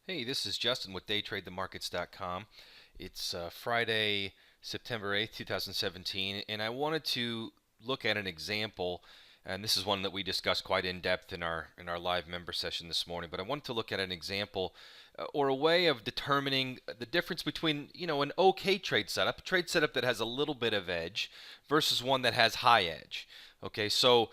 Hey, this is Justin with daytradethemarkets.com. It's Friday, September 8th, 2017, and I wanted to look at an example, and this is one that we discussed quite in depth in our live member session this morning, but I wanted to look at an example or a way of determining the difference between, an okay a trade setup that has a little bit of edge versus one that has high edge. Okay, so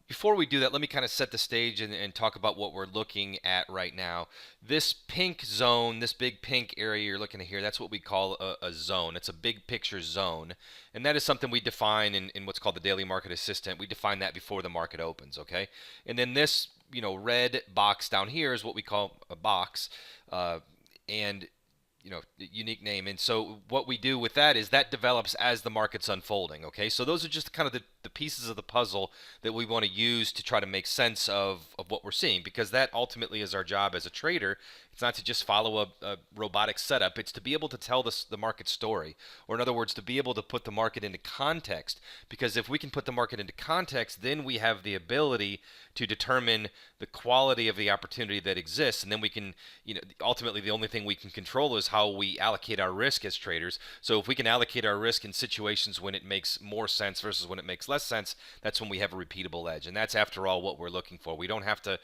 before we do that, let me kind of set the stage and talk about what we're looking at right now. This pink zone, this big pink area you're looking at here, that's what we call a zone. It's a big picture zone. And that is something we define in what's called the daily market assistant. We define that before the market opens, okay? And then this, red box down here is what we call a box. And unique name. And so what we do with that is that develops as the market's unfolding. Okay, so those are just kind of the pieces of the puzzle that we want to use to try to make sense of what we're seeing, because that ultimately is our job as a trader. It's not to just follow a robotic setup. It's to be able to tell the market story, or in other words, to be able to put the market into context. Because if we can put the market into context, then we have the ability to determine the quality of the opportunity that exists, and then we can, ultimately the only thing we can control is how we allocate our risk as traders. So if we can allocate our risk in situations when it makes more sense versus when it makes less sense, that's when we have a repeatable edge. And that's, after all, what we're looking for. We don't have to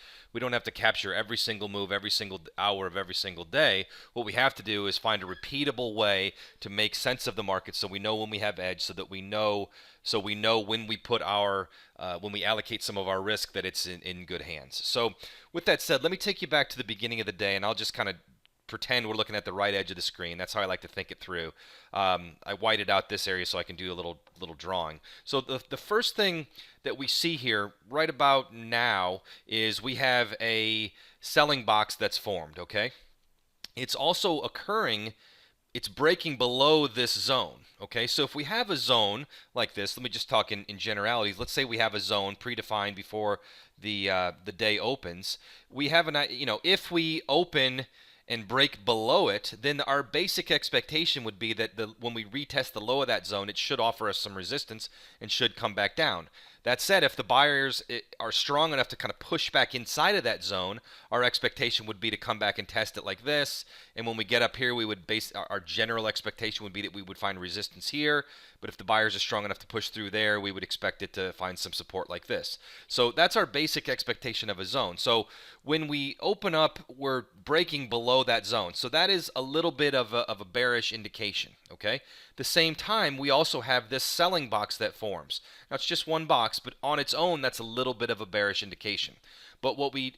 capture every single move every single hour of every single day. What we have to do is find a repeatable way to make sense of the market, so we know when we have edge, so we know when we put when we allocate some of our risk, that it's in good hands. So with that said, let me take you back to the beginning of the day, and I'll just kind of pretend we're looking at the right edge of the screen. That's how I like to think it through. I whited out this area so I can do a little drawing. So the first thing that we see here right about now is we have a selling box that's formed. Okay, it's also occurring. It's breaking below this zone. Okay, so if we have a zone like this, let me just talk in generalities. Let's say we have a zone predefined before the day opens. We have if we open and break below it, then our basic expectation would be that when we retest the low of that zone, it should offer us some resistance and should come back down. That said, if the buyers are strong enough to kind of push back inside of that zone, our expectation would be to come back and test it like this. And when we get up here, we would base our general expectation would be that we would find resistance here. But if the buyers are strong enough to push through there, we would expect it to find some support like this. So that's our basic expectation of a zone. So when we open up, we're breaking below that zone. So that is a little bit of a bearish indication. Okay. At the same time, we also have this selling box that forms. Now it's just one box, but on its own, that's a little bit of a bearish indication. But what we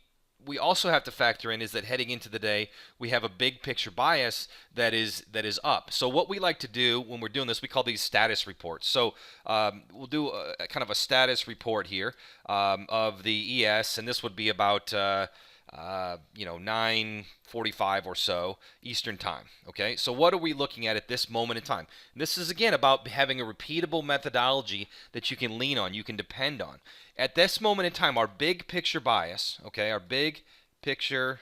also have to factor in is that heading into the day, we have a big picture bias that is up. So what we like to do when we're doing this, we call these status reports. So we'll do a kind of a status report here of the ES, and this would be about 9:45 or so Eastern time. Okay, so what are we looking at this moment in time? And this is again about having a repeatable methodology that you can lean on, you can depend on. At this moment in time, our big picture bias, okay, our big picture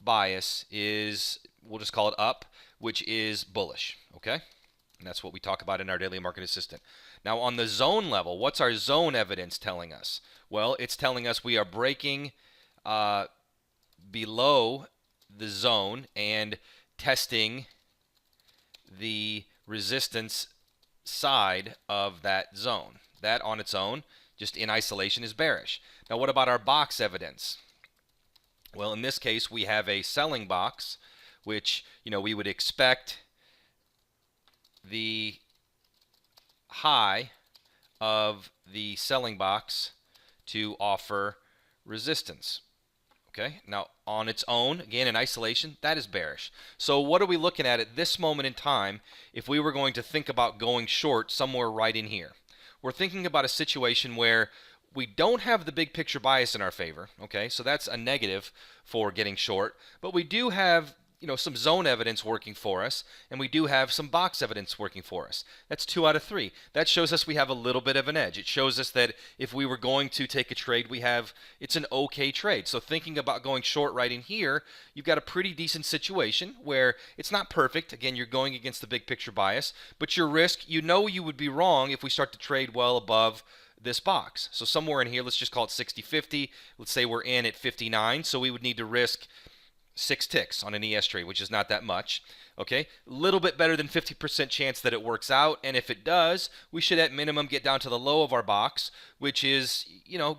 bias is, we'll just call it up, which is bullish. Okay, and that's what we talk about in our daily market assistant. Now on the zone level, what's our zone evidence telling us? Well, it's telling us we are breaking below the zone and testing the resistance side of that zone. That on its own, just in isolation, is bearish. Now what about our box evidence? Well, in this case, we have a selling box, which we would expect the high of the selling box to offer resistance. Okay, now on its own, again in isolation, that is bearish. So what are we looking at this moment in time if we were going to think about going short somewhere right in here? We're thinking about a situation where we don't have the big picture bias in our favor. Okay, so that's a negative for getting short, but we do have some zone evidence working for us, and we do have some box evidence working for us. That's 2 out of 3. That shows us we have a little bit of an edge. It shows us that if we were going to take a trade, it's an okay trade. So thinking about going short right in here, you've got a pretty decent situation where it's not perfect. Again, you're going against the big picture bias, but your risk, you would be wrong if we start to trade well above this box. So somewhere in here, let's just call it 60-50. Let's say we're in at 59, so we would need to risk 6 ticks on an ES trade, which is not that much. Okay, a little bit better than 50% chance that it works out, and if it does, we should at minimum get down to the low of our box, which is,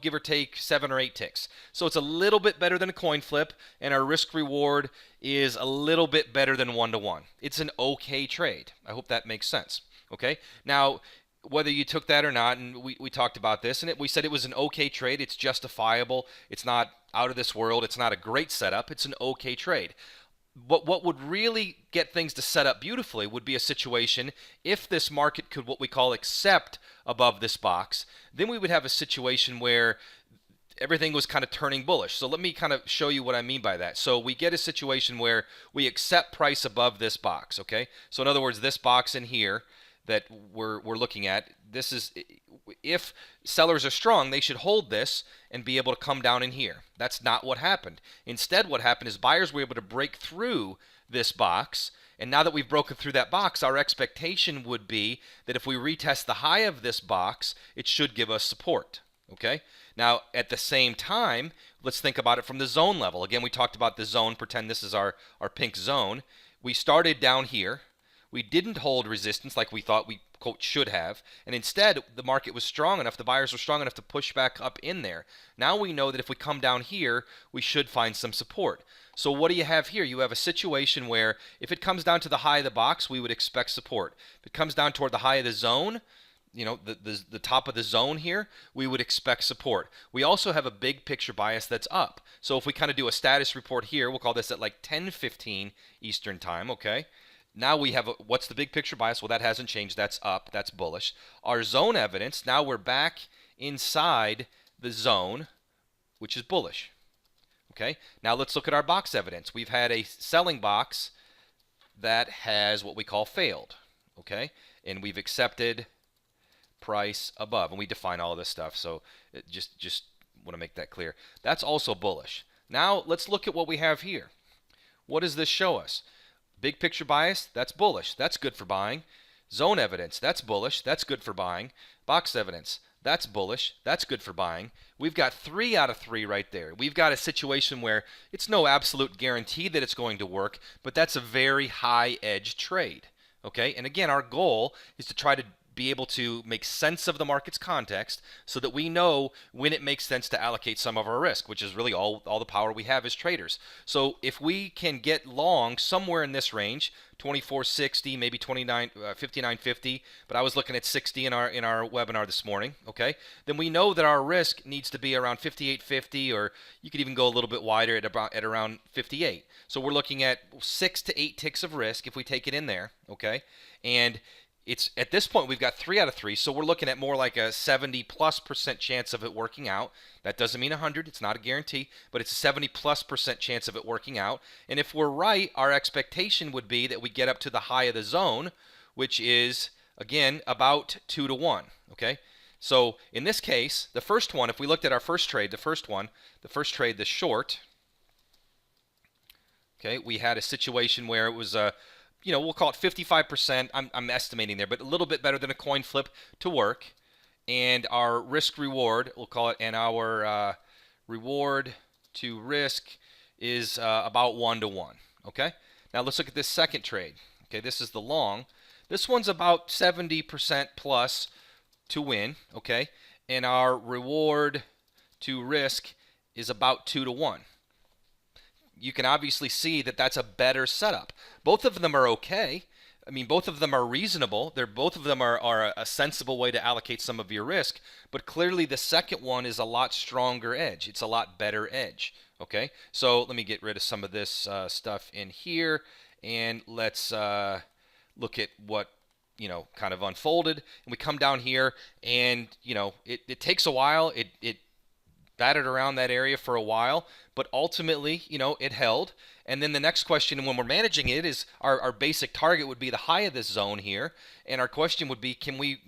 give or take 7 or 8 ticks. So it's a little bit better than a coin flip, and our risk reward is a little bit better than 1-to-1. It's an okay trade. I hope that makes sense. Okay, now whether you took that or not, and we talked about this, and we said it was an okay trade. It's justifiable. It's not out of this world. It's not a great setup. It's an okay trade. But what would really get things to set up beautifully would be a situation if this market could what we call accept above this box, then we would have a situation where everything was kind of turning bullish. So let me kind of show you what I mean by that. So we get a situation where we accept price above this box, okay? So in other words, this box in here that we're looking at, this is, if sellers are strong, they should hold this and be able to come down in here. That's not what happened. Instead, what happened is buyers were able to break through this box, and now that we've broken through that box, our expectation would be that if we retest the high of this box, it should give us support. Okay? Now, at the same time, let's think about it from the zone level. Again, we talked about the zone. Pretend this is our pink zone. We started down here. We didn't hold resistance like we thought we, quote, should have. And instead, the market was strong enough, the buyers were strong enough to push back up in there. Now we know that if we come down here, we should find some support. So what do you have here? You have a situation where if it comes down to the high of the box, we would expect support. If it comes down toward the high of the zone, the top of the zone here, we would expect support. We also have a big picture bias that's up. So if we kind of do a status report here, we'll call this at like 10:15 Eastern time, okay? Now we have, what's the big picture bias? Well, that hasn't changed. That's up. That's bullish. Our zone evidence, now we're back inside the zone, which is bullish. Okay? Now let's look at our box evidence. We've had a selling box that has what we call failed. Okay? And we've accepted price above. And we define all of this stuff. So just want to make that clear. That's also bullish. Now let's look at what we have here. What does this show us? Big picture bias, that's bullish. That's good for buying. Zone evidence, that's bullish. That's good for buying. Box evidence, that's bullish. That's good for buying. We've got 3 out of 3 right there. We've got a situation where it's no absolute guarantee that it's going to work, but that's a very high edge trade. Okay? And again, our goal is to try to be able to make sense of the market's context so that we know when it makes sense to allocate some of our risk, which is really all the power we have as traders. So if we can get long somewhere in this range, 24.60, maybe 59.50, but I was looking at 60 in our webinar this morning, okay? Then we know that our risk needs to be around 58.50, or you could even go a little bit wider at around 58. So we're looking at 6 to 8 ticks of risk if we take it in there, okay? And it's at this point we've got 3 out of 3, so we're looking at more like a 70+% chance of it working out. That doesn't mean 100, it's not a guarantee, but it's a 70+% chance of it working out. And if we're right, our expectation would be that we get up to the high of the zone, which is again about 2-to-1. Okay, so in this case, the first one, if we looked at our first trade, the first trade, the short. Okay, we had a situation where it was a we'll call it 55%. I'm estimating there, but a little bit better than a coin flip to work. And our risk reward, we'll call it, and our reward to risk is about 1-to-1. Okay. Now let's look at this second trade. Okay, this is the long. This one's about 70% plus to win. Okay, and our reward to risk is about 2-to-1. You can obviously see that that's a better setup. Both of them are okay. I mean, both of them are reasonable. Both of them are a sensible way to allocate some of your risk. But clearly the second one is a lot stronger edge. It's a lot better edge. Okay, so let me get rid of some of this stuff in here, and let's look at what kind of unfolded. And we come down here, and it takes a while. It batted around that area for a while, but ultimately, it held. And then the next question, when we're managing it, is our basic target would be the high of this zone here. And our question would be, can we,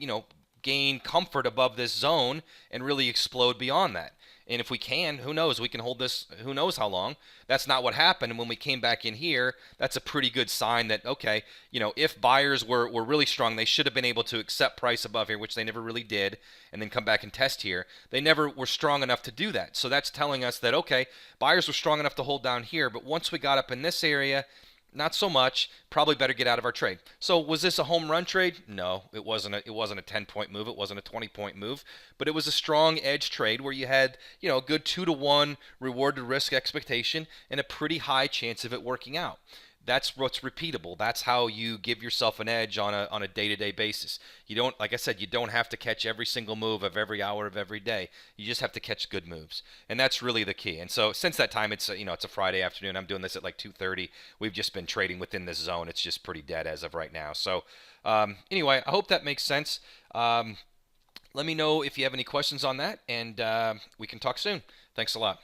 gain comfort above this zone and really explode beyond that? And if we can, who knows? We can hold this who knows how long. That's not what happened. And when we came back in here, that's a pretty good sign that, okay, if buyers were really strong, they should have been able to accept price above here, which they never really did, and then come back and test here. They never were strong enough to do that. So that's telling us that, okay, buyers were strong enough to hold down here, but once we got up in this area, not so much. Probably better get out of our trade. So was this a home run trade? No, it wasn't. It wasn't a 10-point move. It wasn't a 20-point move. But it was a strong edge trade where you had a good 2-to-1 reward to risk expectation and a pretty high chance of it working out. That's what's repeatable. That's how you give yourself an edge on a day-to-day basis. You don't, like I said, you don't have to catch every single move of every hour of every day. You just have to catch good moves, and that's really the key. And so since that time, it's a Friday afternoon. I'm doing this at like 2:30. We've just been trading within this zone. It's just pretty dead as of right now. So anyway, I hope that makes sense. Let me know if you have any questions on that, and we can talk soon. Thanks a lot.